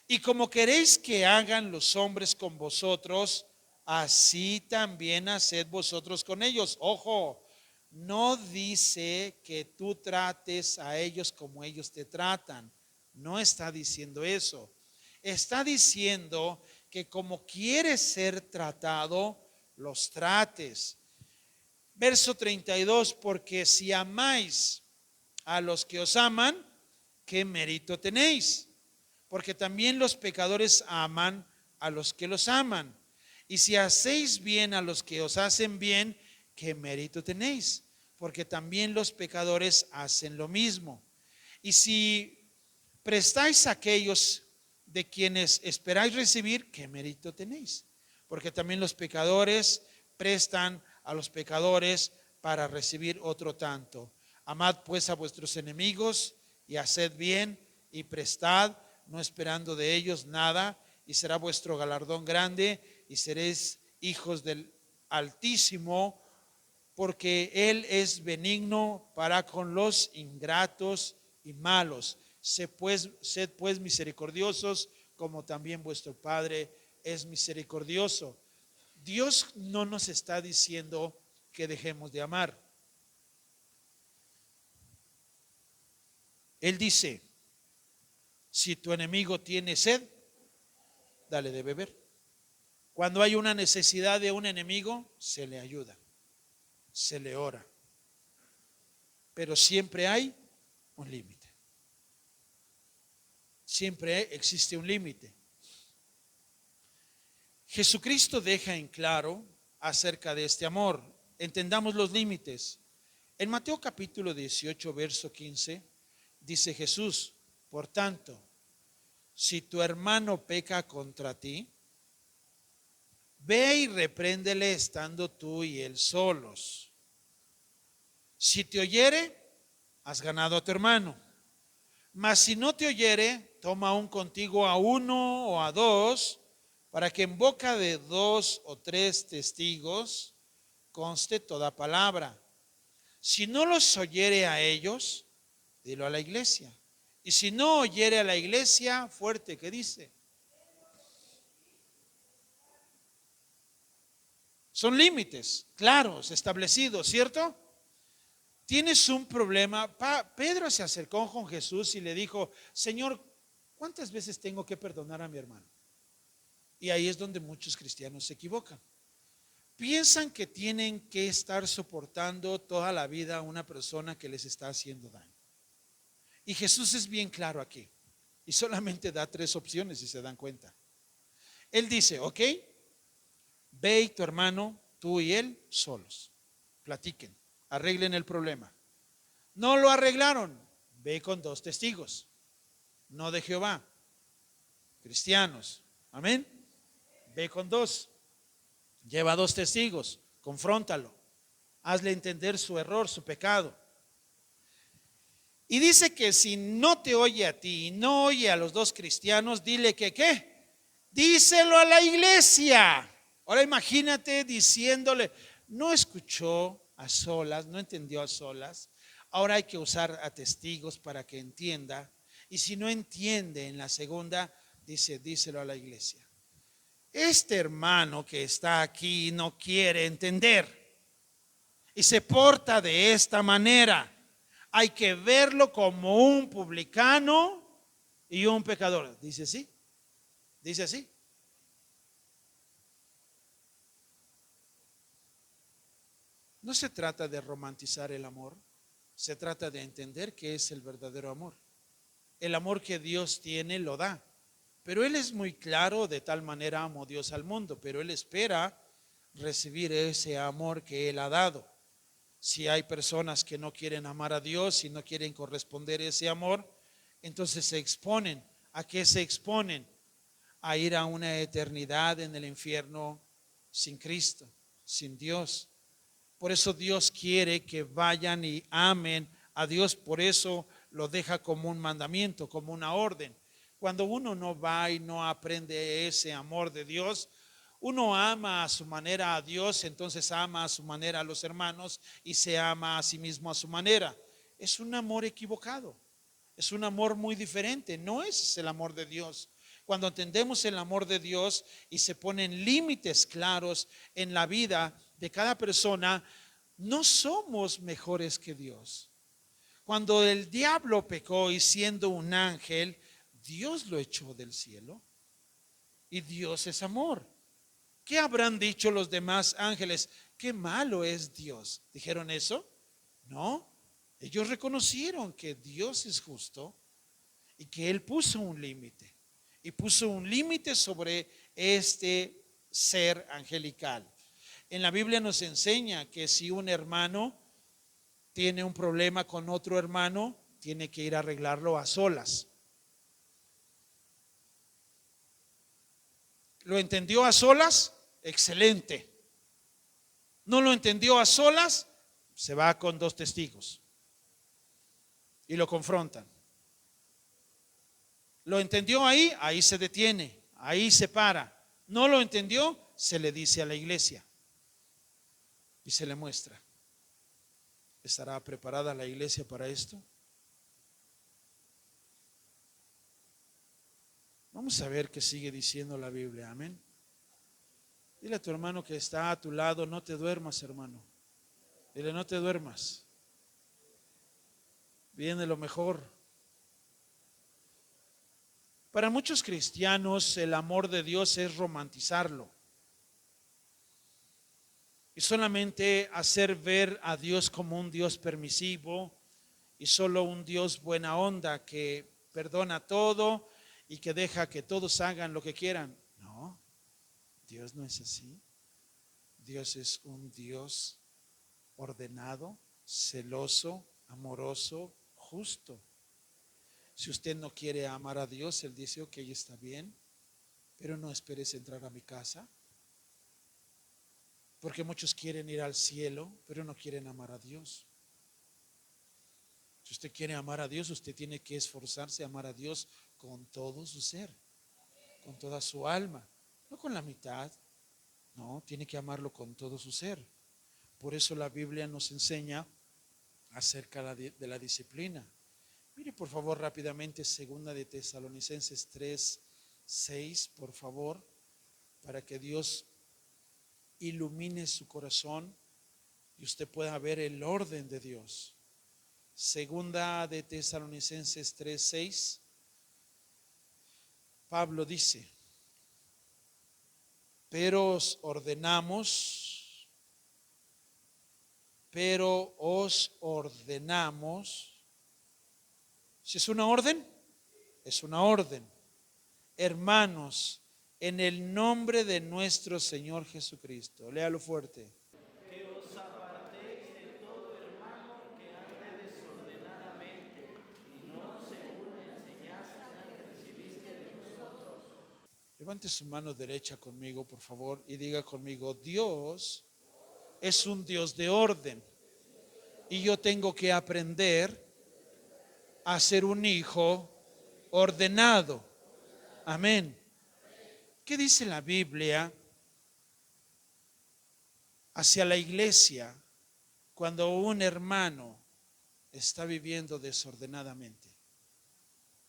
Y como queréis que hagan los hombres con vosotros, así también haced vosotros con ellos. Ojo, no dice que tú trates a ellos como ellos te tratan. No está diciendo eso. Está diciendo que como quieres ser tratado, los trates. Verso 32, porque si amáis a los que os aman, ¿qué mérito tenéis? Porque también los pecadores aman a los que los aman. Y si hacéis bien a los que os hacen bien, ¿qué mérito tenéis? Porque también los pecadores hacen lo mismo. Y si prestáis a aquellos de quienes esperáis recibir, ¿qué mérito tenéis? Porque también los pecadores prestan a los pecadores para recibir otro tanto. Amad pues a vuestros enemigos y haced bien y prestad, no esperando de ellos nada, y será vuestro galardón grande y seréis hijos del Altísimo, porque Él es benigno para con los ingratos y malos. Sed pues misericordiosos, como también vuestro Padre es misericordioso. Dios no nos está diciendo que dejemos de amar. Él dice, si tu enemigo tiene sed, dale de beber. Cuando hay una necesidad de un enemigo, se le ayuda, se le ora. Pero siempre hay un límite. Siempre existe un límite. Jesucristo deja en claro acerca de este amor. Entendamos los límites. En Mateo capítulo 18, verso 15, dice Jesús, por tanto, si tu hermano peca contra ti, ve y repréndele estando tú y él solos. Si te oyere, has ganado a tu hermano. Mas si no te oyere, toma aún contigo a uno o a dos, para que en boca de dos o tres testigos conste toda palabra. Si no los oyere a ellos, dilo a la iglesia. Y si no oyere a la iglesia, fuerte, ¿qué dice? Son límites claros, establecidos, ¿cierto? Tienes un problema. Pedro se acercó con Jesús y le dijo: Señor, ¿cuántas veces tengo que perdonar a mi hermano? Y ahí es donde muchos cristianos se equivocan. Piensan que tienen que estar soportando toda la vida a una persona que les está haciendo daño. Y Jesús es bien claro aquí. Y solamente da 3 opciones, si se dan cuenta. Él dice: ok, ve y tu hermano, tú y él, solos. Platiquen, arreglen el problema. No lo arreglaron, ve con 2 testigos, no de Jehová, cristianos. Amén. Ve con 2, lleva 2 testigos, confróntalo, hazle entender su error, su pecado. Y dice que si no te oye a ti y no oye a los 2 cristianos, dile que ¿qué? Díselo a la iglesia. Ahora imagínate diciéndole, no escuchó a solas, no entendió a solas. Ahora hay que usar a testigos para que entienda. Y si no entiende en la segunda, díselo a la iglesia. Este hermano que está aquí no quiere entender y se porta de esta manera. Hay que verlo como un publicano y un pecador. Dice así. Dice así. No se trata de romantizar el amor. Se trata de entender qué es el verdadero amor. El amor que Dios tiene lo da. Pero Él es muy claro: de tal manera amó Dios al mundo. Pero Él espera recibir ese amor que Él ha dado. Si hay personas que no quieren amar a Dios y no quieren corresponder ese amor, entonces se exponen. ¿A qué se exponen? A ir a una eternidad en el infierno sin Cristo, sin Dios. Por eso Dios quiere que vayan y amen a Dios. Por eso lo deja como un mandamiento, como una orden. Cuando uno no va y no aprende ese amor de Dios, uno ama a su manera a Dios, entonces ama a su manera a los hermanos y se ama a sí mismo a su manera. Es un amor equivocado, es un amor muy diferente, no es el amor de Dios. Cuando entendemos el amor de Dios y se ponen límites claros en la vida de cada persona, no somos mejores que Dios. Cuando el diablo pecó y siendo un ángel, Dios lo echó del cielo y Dios es amor. ¿Qué habrán dicho los demás ángeles? Qué malo es Dios. ¿Dijeron eso? No. Ellos reconocieron que Dios es justo y que Él puso un límite. Y puso un límite sobre este ser angelical. En la Biblia nos enseña que si un hermano tiene un problema con otro hermano, tiene que ir a arreglarlo a solas. ¿Lo entendió a solas? Excelente. ¿No lo entendió a solas? Se va con 2 testigos y lo confrontan. ¿Lo entendió ahí? Ahí se detiene, ahí se para. ¿No lo entendió? Se le dice a la iglesia y se le muestra. ¿Estará preparada la iglesia para esto? Vamos a ver qué sigue diciendo la Biblia. Amén. Dile a tu hermano que está a tu lado: no te duermas, hermano. Dile: no te duermas. Viene lo mejor. Para muchos cristianos el amor de Dios es romantizarlo y solamente hacer ver a Dios como un Dios permisivo y solo un Dios buena onda que perdona todo y que deja que todos hagan lo que quieran. No, Dios no es así. Dios es un Dios ordenado, celoso, amoroso, justo. Si usted no quiere amar a Dios, Él dice: ok, está bien, pero no esperes entrar a mi casa. Porque muchos quieren ir al cielo, pero no quieren amar a Dios. Si usted quiere amar a Dios, usted tiene que esforzarse a amar a Dios con todo su ser, con toda su alma, no con la mitad. No, tiene que amarlo con todo su ser. Por eso la Biblia nos enseña acerca de la disciplina. Mire por favor rápidamente 2 de Tesalonicenses 3:6, por favor, para que Dios ilumine su corazón y usted pueda ver el orden de Dios. Segunda de Tesalonicenses 3:6. Pablo dice: pero os ordenamos. Si es una orden, es una orden. Hermanos, en el nombre de nuestro Señor Jesucristo. Léalo fuerte. Que os apartéis de todo hermano que ande desordenadamente y no según la enseñanza que recibiste de nosotros. Levante su mano derecha conmigo, por favor, y diga conmigo: Dios es un Dios de orden. Y yo tengo que aprender a ser un hijo ordenado. Amén. ¿Qué dice la Biblia hacia la iglesia cuando un hermano está viviendo desordenadamente?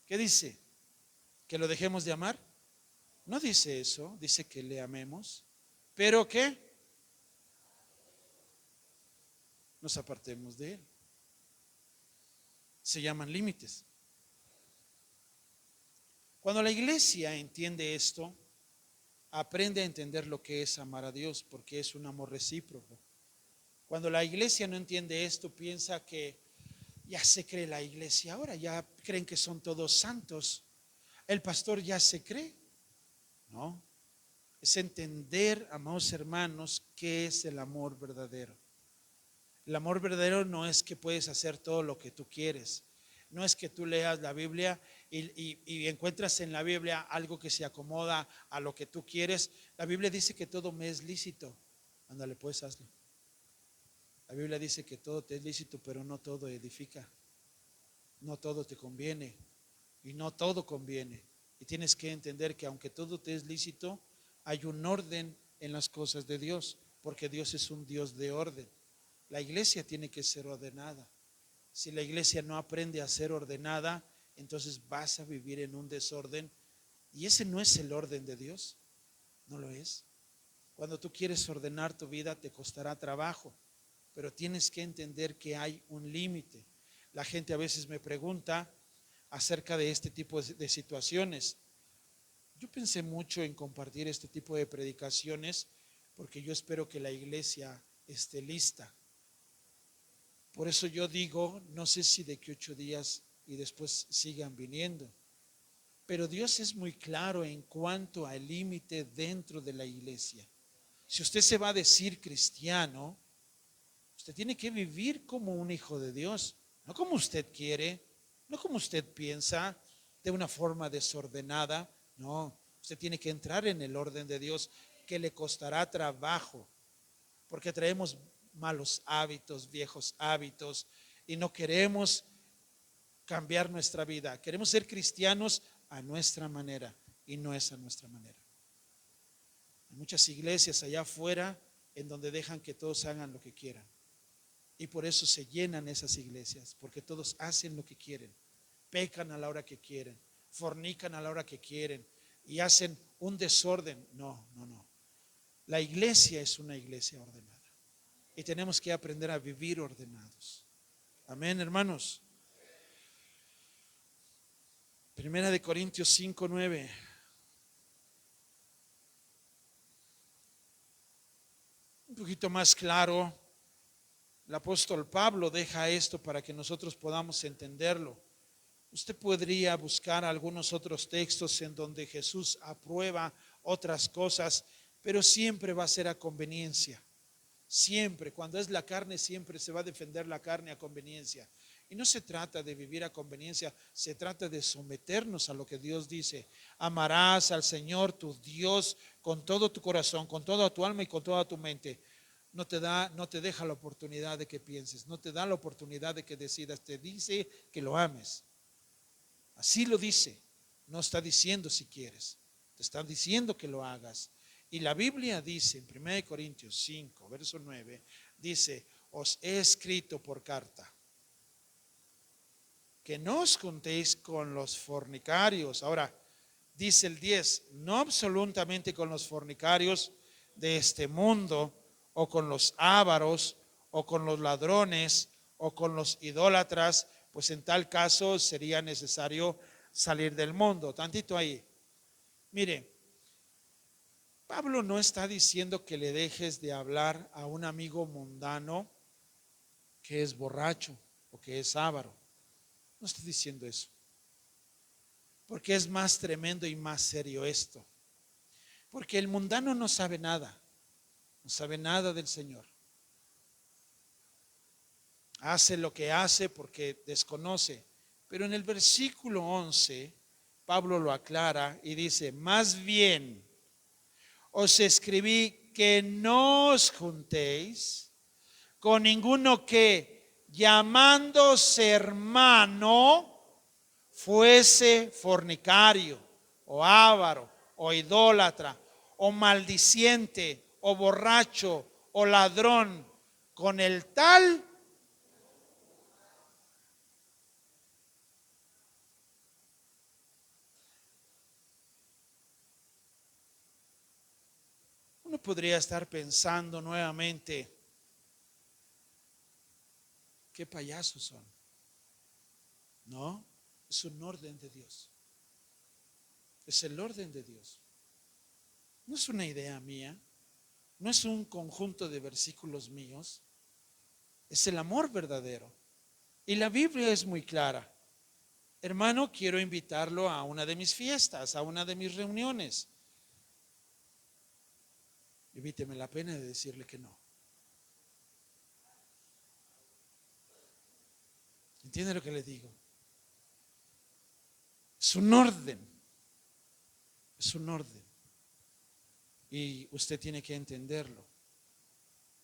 ¿Qué dice? ¿Que lo dejemos de amar? No dice eso, dice que le amemos, pero que nos apartemos de él. Se llaman límites. Cuando la iglesia entiende esto, aprende a entender lo que es amar a Dios, porque es un amor recíproco. Cuando la iglesia no entiende esto, piensa que ya se cree la iglesia ahora, ya creen que son todos santos. El pastor ya se cree. No, es entender, amados hermanos, qué es el amor verdadero. El amor verdadero no es que puedes hacer todo lo que tú quieres. No es que tú leas la Biblia y encuentras en la Biblia algo que se acomoda a lo que tú quieres. La Biblia dice que todo me es lícito. Ándale, pues hazlo. La Biblia dice que todo te es lícito, pero no todo edifica. No todo te conviene y no todo conviene. Y tienes que entender que aunque todo te es lícito, hay un orden en las cosas de Dios, porque Dios es un Dios de orden. La iglesia tiene que ser ordenada. Si la iglesia no aprende a ser ordenada, entonces vas a vivir en un desorden. Y ese no es el orden de Dios. No lo es. Cuando tú quieres ordenar tu vida, te costará trabajo, pero tienes que entender que hay un límite. La gente a veces me pregunta acerca de este tipo de situaciones. Yo pensé mucho en compartir este tipo de predicaciones porque yo espero que la iglesia esté lista. Por eso yo digo, no sé si de que 8 días y después sigan viniendo, pero Dios es muy claro en cuanto al límite dentro de la iglesia. Si usted se va a decir cristiano, usted tiene que vivir como un hijo de Dios, no como usted quiere, no como usted piensa, de una forma desordenada. No, usted tiene que entrar en el orden de Dios, que le costará trabajo, porque traemos malos hábitos, viejos hábitos, y no queremos cambiar nuestra vida. Queremos ser cristianos a nuestra manera, y no es a nuestra manera. Hay muchas iglesias allá afuera en donde dejan que todos hagan lo que quieran. Y por eso se llenan esas iglesias, porque todos hacen lo que quieren, pecan a la hora que quieren, fornican a la hora que quieren y hacen un desorden. No, no, no. La iglesia es una iglesia ordenada y tenemos que aprender a vivir ordenados. Amén, hermanos. Primera de Corintios 5:9. Un poquito más claro. El apóstol Pablo deja esto para que nosotros podamos entenderlo. Usted podría buscar algunos otros textos en donde Jesús aprueba otras cosas, pero siempre va a ser a conveniencia. Siempre, cuando es la carne, siempre se va a defender la carne a conveniencia. Y no se trata de vivir a conveniencia, se trata de someternos a lo que Dios dice. Amarás al Señor tu Dios con todo tu corazón, con toda tu alma y con toda tu mente. No te deja la oportunidad de que pienses, no te da la oportunidad de que decidas, te dice que lo ames. Así lo dice, no está diciendo si quieres, te está diciendo que lo hagas. Y la Biblia dice en 1 Corintios 5, verso 9, dice: os he escrito por carta que no os juntéis con los fornicarios. Ahora, dice el 10, no absolutamente con los fornicarios de este mundo, o con los ávaros, o con los ladrones, o con los idólatras, pues en tal caso sería necesario salir del mundo. Tantito ahí. Mire, Pablo no está diciendo que le dejes de hablar a un amigo mundano que es borracho o que es avaro. No estoy diciendo eso. Porque es más tremendo y más serio esto. Porque el mundano no sabe nada. No sabe nada del Señor. Hace lo que hace porque desconoce. Pero en el versículo 11, Pablo lo aclara y dice, más bien os escribí que no os juntéis con ninguno que llamándose hermano fuese fornicario o avaro o idólatra o maldiciente o borracho o ladrón. Con el tal uno podría estar pensando nuevamente, qué payasos son. No, es un orden de Dios. Es el orden de Dios. No es una idea mía, no es un conjunto de versículos míos, es el amor verdadero. Y la Biblia es muy clara. Hermano, quiero invitarlo a una de mis fiestas, a una de mis reuniones. Evíteme la pena de decirle que no. ¿Entiende lo que le digo? Es un orden. Es un orden. Y usted tiene que entenderlo.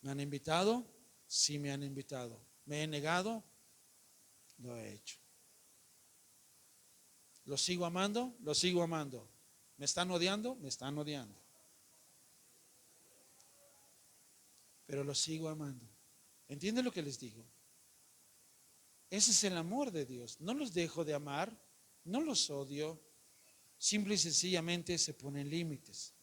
¿Me han invitado? Sí, me han invitado. ¿Me he negado? Lo he hecho. ¿Lo sigo amando? Lo sigo amando. ¿Me están odiando? Me están odiando. Pero lo sigo amando. ¿Entiende lo que les digo? Ese es el amor de Dios. No los dejo de amar, no los odio. Simple y sencillamente se ponen límites.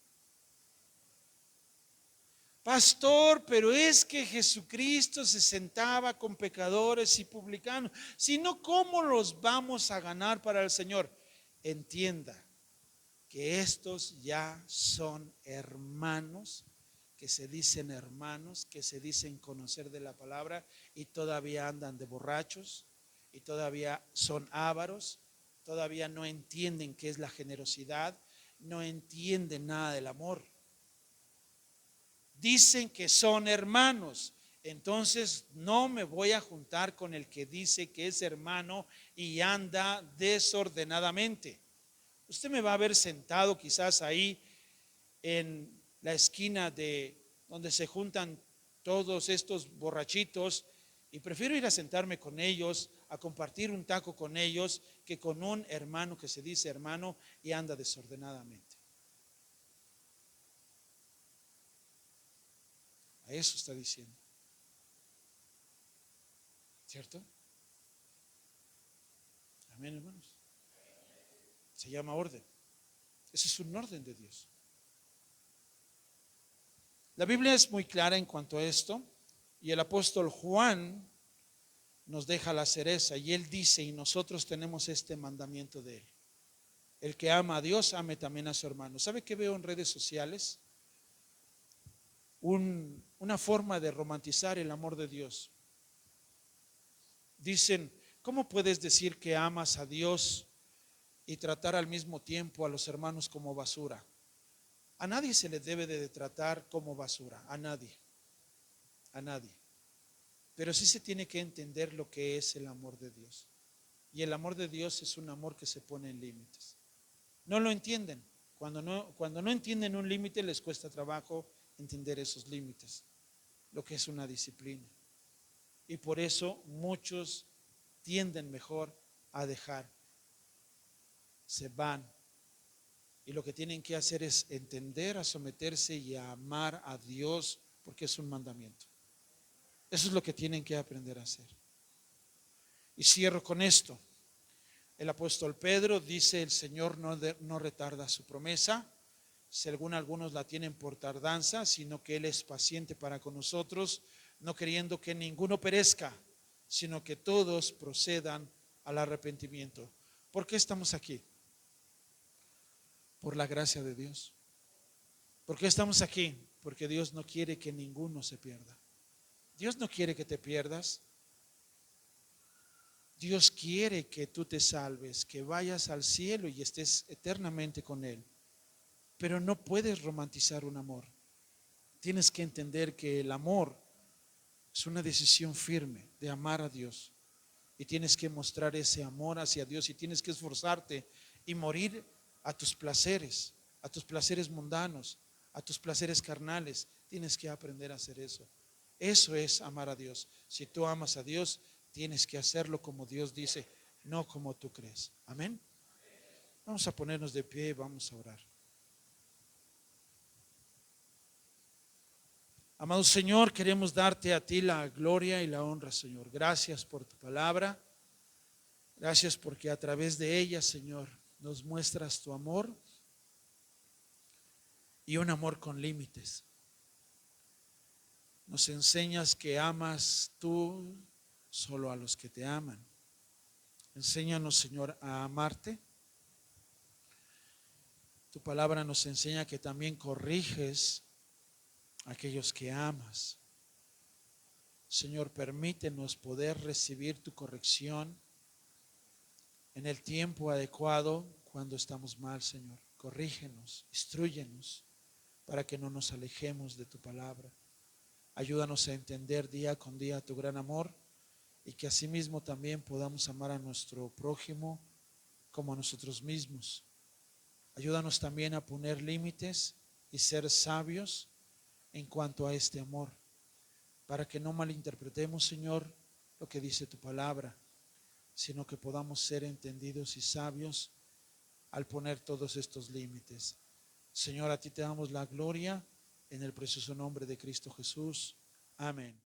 Pastor, pero es que Jesucristo se sentaba con pecadores y publicanos. Si no, ¿cómo los vamos a ganar para el Señor? Entienda que estos ya son hermanos, que se dicen hermanos, que se dicen conocer de la palabra y todavía andan de borrachos y todavía son ávaros, todavía no entienden qué es la generosidad, no entienden nada del amor. Dicen que son hermanos, entonces no me voy a juntar con el que dice que es hermano y anda desordenadamente. Usted me va a ver sentado quizás ahí en la esquina de donde se juntan todos estos borrachitos y prefiero ir a sentarme con ellos, a compartir un taco con ellos, que con un hermano que se dice hermano y anda desordenadamente. A eso está diciendo. ¿Cierto? Amén, hermanos. Se llama orden. Ese es un orden de Dios. La Biblia es muy clara en cuanto a esto y el apóstol Juan nos deja la cereza y él dice, y nosotros tenemos este mandamiento de él: el que ama a Dios, ame también a su hermano. ¿Sabe qué veo en redes sociales? Una forma de romantizar el amor de Dios. Dicen, ¿cómo puedes decir que amas a Dios y tratar al mismo tiempo a los hermanos como basura? A nadie se le debe de tratar como basura, a nadie, a nadie. Pero sí se tiene que entender lo que es el amor de Dios. Y el amor de Dios es un amor que se pone en límites. No lo entienden. Cuando no entienden un límite, les cuesta trabajo entender esos límites, lo que es una disciplina. Y por eso muchos tienden mejor a dejar, se van. Y lo que tienen que hacer es entender, a someterse y a amar a Dios, porque es un mandamiento. Eso es lo que tienen que aprender a hacer. Y cierro con esto. El apóstol Pedro dice, el Señor no retarda su promesa, según algunos la tienen por tardanza, sino que Él es paciente para con nosotros, no queriendo que ninguno perezca, sino que todos procedan al arrepentimiento. ¿Por qué estamos aquí? Por la gracia de Dios. ¿Por qué estamos aquí? Porque Dios no quiere que ninguno se pierda. Dios no quiere que te pierdas. Dios quiere que tú te salves, que vayas al cielo y estés eternamente con Él. Pero no puedes romantizar un amor. Tienes que entender que el amor es una decisión firme de amar a Dios. Y tienes que mostrar ese amor hacia Dios y tienes que esforzarte y morir a tus placeres mundanos, a tus placeres carnales. Tienes que aprender a hacer eso. Eso es amar a Dios. Si tú amas a Dios, tienes que hacerlo como Dios dice, no como tú crees. Amén. Vamos a ponernos de pie y vamos a orar. Amado Señor, queremos darte a ti la gloria y la honra, Señor. Gracias por tu palabra. Gracias porque a través de ella, Señor, nos muestras tu amor y un amor con límites. Nos enseñas que amas tú solo a los que te aman. Enséñanos, Señor, a amarte. Tu palabra nos enseña que también corriges a aquellos que amas. Señor, permítenos poder recibir tu corrección en el tiempo adecuado cuando estamos mal, Señor. Corrígenos, instrúyenos para que no nos alejemos de tu palabra. Ayúdanos a entender día con día tu gran amor y que asimismo también podamos amar a nuestro prójimo como a nosotros mismos. Ayúdanos también a poner límites y ser sabios en cuanto a este amor, para que no malinterpretemos, Señor, lo que dice tu palabra, sino que podamos ser entendidos y sabios al poner todos estos límites. Señor, a ti te damos la gloria en el precioso nombre de Cristo Jesús. Amén.